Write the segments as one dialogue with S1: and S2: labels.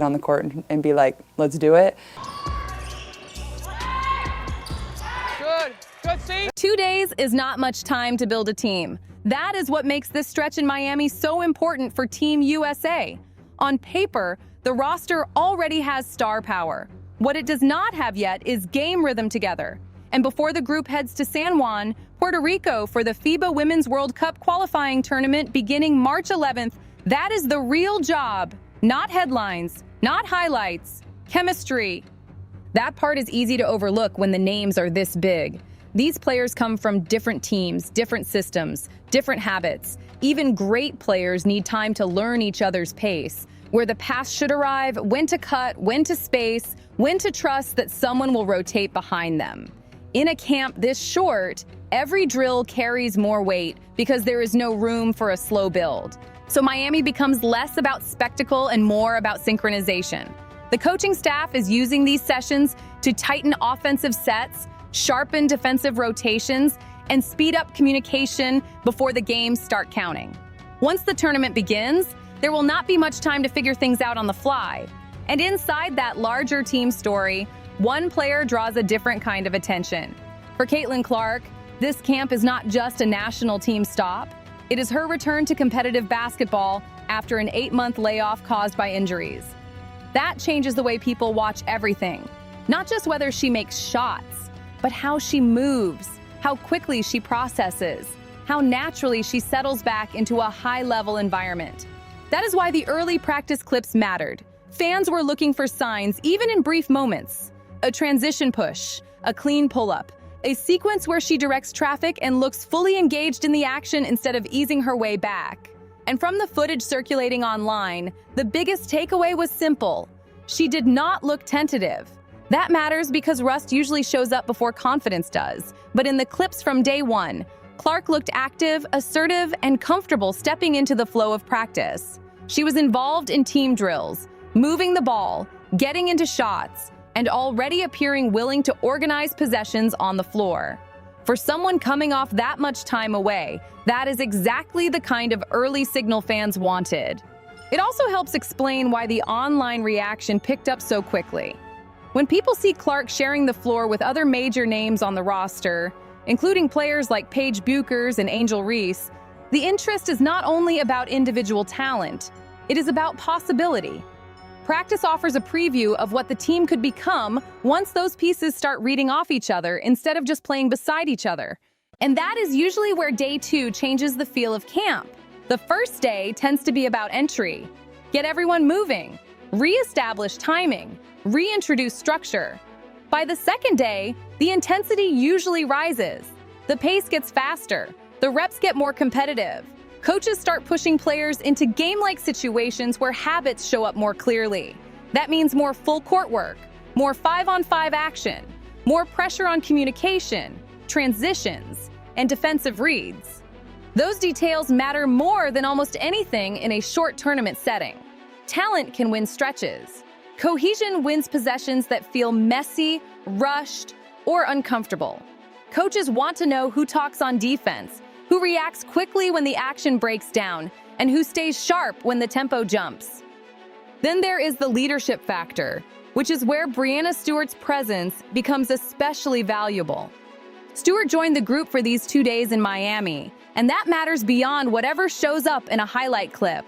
S1: on the court and be like, let's do it.
S2: Good, see?
S3: 2 days is not much time to build a team. That is what makes this stretch in Miami so important for Team USA. On paper, the roster already has star power. What it does not have yet is game rhythm together. And before the group heads to San Juan, Puerto Rico for the FIBA Women's World Cup qualifying tournament beginning March 11th, that is the real job. Not headlines, not highlights, chemistry. That part is easy to overlook when the names are this big. These players come from different teams, different systems, different habits. Even great players need time to learn each other's pace, where the pass should arrive, when to cut, when to space, when to trust that someone will rotate behind them. In a camp this short, every drill carries more weight because there is no room for a slow build. So Miami becomes less about spectacle and more about synchronization. The coaching staff is using these sessions to tighten offensive sets, sharpen defensive rotations, and speed up communication before the games start counting. Once the tournament begins, there will not be much time to figure things out on the fly. And inside that larger team story, one player draws a different kind of attention. For Caitlyn Clark, this camp is not just a national team stop. It is her return to competitive basketball after an 8-month layoff caused by injuries. That changes the way people watch everything. Not just whether she makes shots, but how she moves, how quickly she processes, how naturally she settles back into a high-level environment. That is why the early practice clips mattered. Fans were looking for signs, even in brief moments. A transition push, a clean pull-up, a sequence where she directs traffic and looks fully engaged in the action instead of easing her way back. And from the footage circulating online, the biggest takeaway was simple. She did not look tentative. That matters because rust usually shows up before confidence does. But in the clips from day one, Clark looked active, assertive, and comfortable stepping into the flow of practice. She was involved in team drills, moving the ball, getting into shots, and already appearing willing to organize possessions on the floor. For someone coming off that much time away, that is exactly the kind of early signal fans wanted. It also helps explain why the online reaction picked up so quickly. When people see Clark sharing the floor with other major names on the roster, including players like Paige Buchers and Angel Reese, the interest is not only about individual talent, it is about possibility. Practice offers a preview of what the team could become once those pieces start reading off each other instead of just playing beside each other. And that is usually where day 2 changes the feel of camp. The first day tends to be about entry. Get everyone moving, re-establish timing, reintroduce structure. By the second day, the intensity usually rises. The pace gets faster, the reps get more competitive. Coaches start pushing players into game-like situations where habits show up more clearly. That means more full court work, more 5-on-5 action, more pressure on communication, transitions, and defensive reads. Those details matter more than almost anything in a short tournament setting. Talent can win stretches. Cohesion wins possessions that feel messy, rushed, or uncomfortable. Coaches want to know who talks on defense, who reacts quickly when the action breaks down, and who stays sharp when the tempo jumps. Then there is the leadership factor, which is where Breanna Stewart's presence becomes especially valuable. Stewart joined the group for these 2 days in Miami, and that matters beyond whatever shows up in a highlight clip.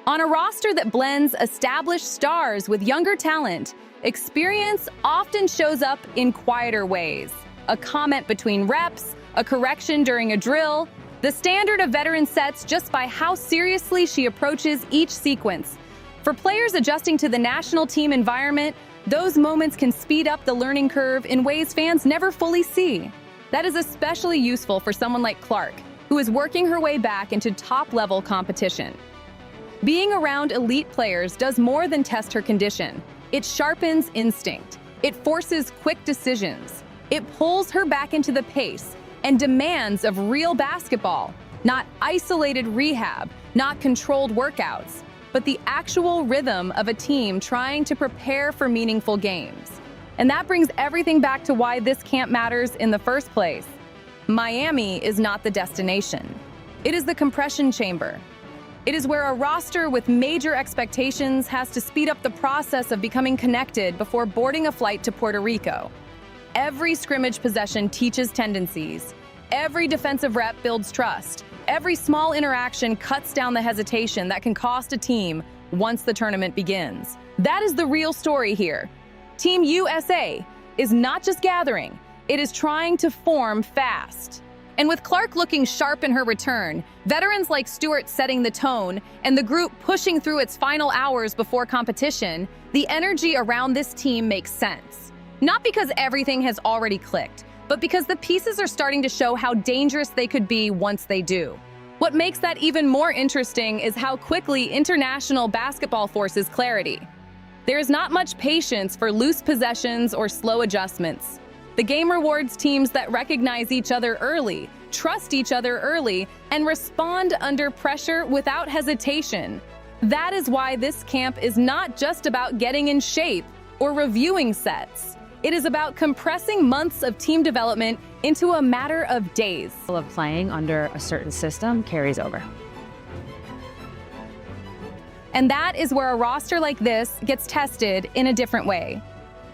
S3: On a roster that blends established stars with younger talent, experience often shows up in quieter ways. A comment between reps, a correction during a drill. The standard of veteran sets just by how seriously she approaches each sequence. For players adjusting to the national team environment, those moments can speed up the learning curve in ways fans never fully see. That is especially useful for someone like Clark, who is working her way back into top-level competition. Being around elite players does more than test her condition. It sharpens instinct. It forces quick decisions. It pulls her back into the pace and demands of real basketball, not isolated rehab, not controlled workouts, but the actual rhythm of a team trying to prepare for meaningful games. And that brings everything back to why this camp matters in the first place. Miami is not the destination. It is the compression chamber. It is where a roster with major expectations has to speed up the process of becoming connected before boarding a flight to Puerto Rico. Every scrimmage possession teaches tendencies. Every defensive rep builds trust. Every small interaction cuts down the hesitation that can cost a team once the tournament begins. That is the real story here. Team USA is not just gathering, it is trying to form fast. And with Clark looking sharp in her return, veterans like Stewart setting the tone, and the group pushing through its final hours before competition, the energy around this team makes sense. Not because everything has already clicked, but because the pieces are starting to show how dangerous they could be once they do. What makes that even more interesting is how quickly international basketball forces clarity. There is not much patience for loose possessions or slow adjustments. The game rewards teams that recognize each other early, trust each other early, and respond under pressure without hesitation. That is why this camp is not just about getting in shape or reviewing sets. It is about compressing months of team development into a matter of days.
S2: Of playing under a certain system carries over.
S3: And that is where a roster like this gets tested in a different way.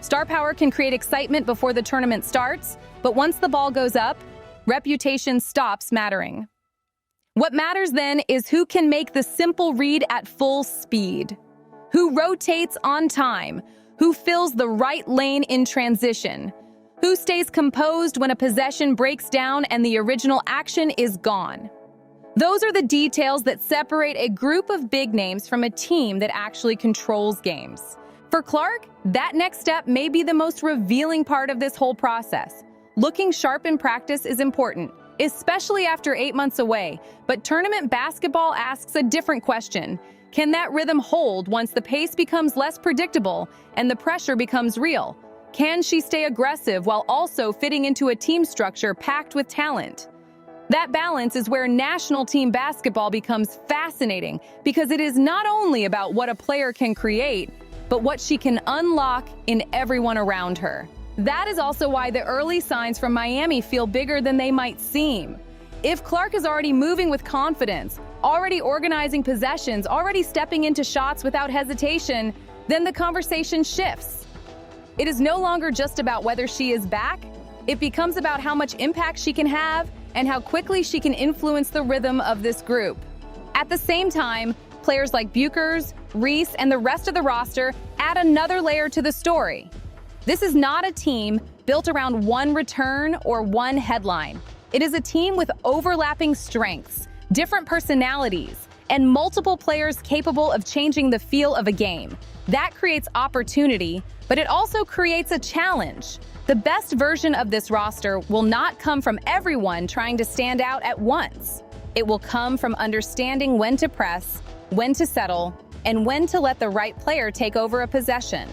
S3: Star power can create excitement before the tournament starts, but once the ball goes up, reputation stops mattering. What matters then is who can make the simple read at full speed, who rotates on time, who fills the right lane in transition, who stays composed when a possession breaks down and the original action is gone. Those are the details that separate a group of big names from a team that actually controls games. For Clark, that next step may be the most revealing part of this whole process. Looking sharp in practice is important, especially after 8 months away, but tournament basketball asks a different question. Can that rhythm hold once the pace becomes less predictable and the pressure becomes real? Can she stay aggressive while also fitting into a team structure packed with talent? That balance is where national team basketball becomes fascinating because it is not only about what a player can create, but what she can unlock in everyone around her. That is also why the early signs from Miami feel bigger than they might seem. If Clark is already moving with confidence, already organizing possessions, already stepping into shots without hesitation, then the conversation shifts. It is no longer just about whether she is back. It becomes about how much impact she can have and how quickly she can influence the rhythm of this group. At the same time, players like Buchers, Reese, and the rest of the roster add another layer to the story. This is not a team built around one return or one headline. It is a team with overlapping strengths, different personalities, and multiple players capable of changing the feel of a game. That creates opportunity, but it also creates a challenge. The best version of this roster will not come from everyone trying to stand out at once. It will come from understanding when to press, when to settle, and when to let the right player take over a possession.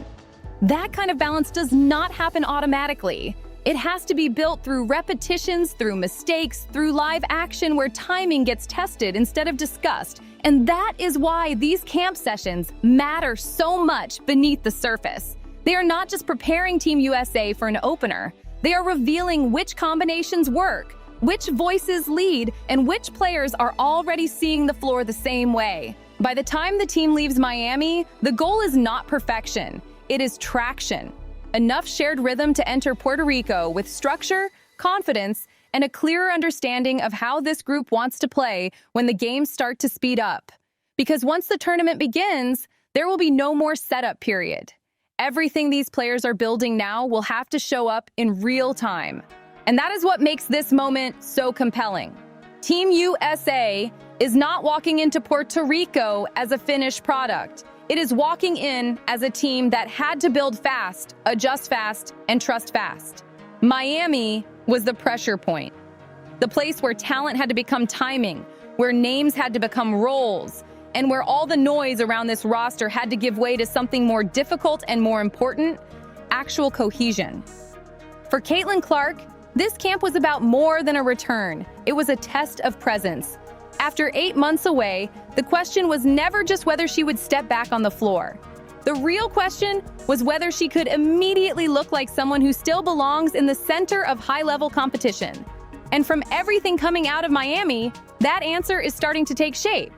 S3: That kind of balance does not happen automatically. It has to be built through repetitions, through mistakes, through live action where timing gets tested instead of discussed. And that is why these camp sessions matter so much beneath the surface. They are not just preparing Team USA for an opener. They are revealing which combinations work, which voices lead, and which players are already seeing the floor the same way. By the time the team leaves Miami, the goal is not perfection. It is traction. Enough shared rhythm to enter Puerto Rico with structure, confidence, and a clearer understanding of how this group wants to play when the games start to speed up. Because once the tournament begins, there will be no more setup period. Everything these players are building now will have to show up in real time. And that is what makes this moment so compelling. Team USA is not walking into Puerto Rico as a finished product. It is walking in as a team that had to build fast, adjust fast, and trust fast. Miami was the pressure point, the place where talent had to become timing, where names had to become roles, and where all the noise around this roster had to give way to something more difficult and more important, actual cohesion. For Caitlyn Clark, this camp was about more than a return. It was a test of presence. After 8 months away, the question was never just whether she would step back on the floor. The real question was whether she could immediately look like someone who still belongs in the center of high-level competition. And from everything coming out of Miami, that answer is starting to take shape.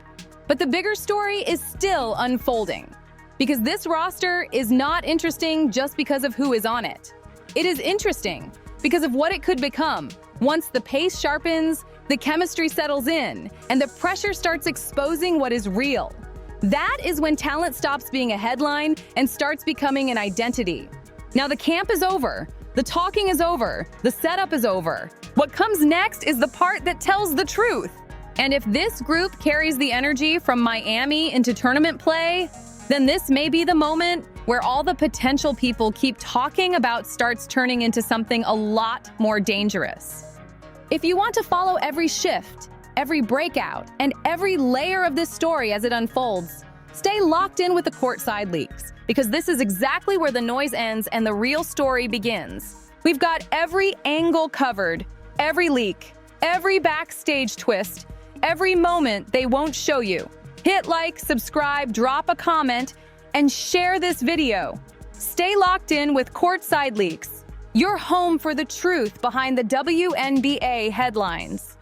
S3: But the bigger story is still unfolding. Because this roster is not interesting just because of who is on it. It is interesting because of what it could become once the pace sharpens, the chemistry settles in, and the pressure starts exposing what is real. That is when talent stops being a headline and starts becoming an identity. Now the camp is over, the talking is over, the setup is over. What comes next is the part that tells the truth. And if this group carries the energy from Miami into tournament play, then this may be the moment where all the potential people keep talking about starts turning into something a lot more dangerous. If you want to follow every shift, every breakout, and every layer of this story as it unfolds, stay locked in with the Courtside leaks, because this is exactly where the noise ends and the real story begins. We've got every angle covered, every leak, every backstage twist, every moment they won't show you. Hit like, subscribe, drop a comment, and share this video. Stay locked in with Courtside Leaks, your home for the truth behind the WNBA headlines.